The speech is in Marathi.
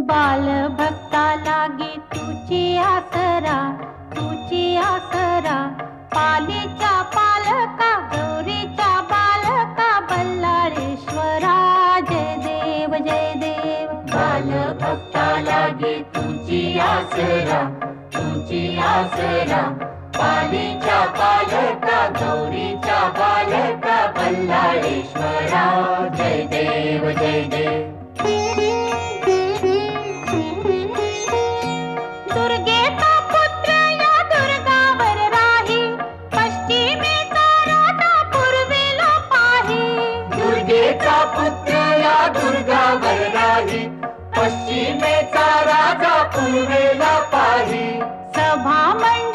बाल भक्ता लागे तुझी आसरा, तुझी आसरा. पालीच्या पालका गौरीच्या बालका बल्लाळेश्वरा. जय देव जय देव. बाल भक्ता लागे तुझी आसरा, तुझी आसरा. पालीच्या पालका गौरीच्या बालका बल्लाळेश्वरा. जय देव जय देव. दुर्गेचा पुत्र या दुर्गावर राही, पश्चिमेचा राजा पूर्वेला पाही. दुर्गेचा पुत्र या दुर्गावर राही, पश्चिमेचा राजा पूर्वेला पाही. सभा मंडळ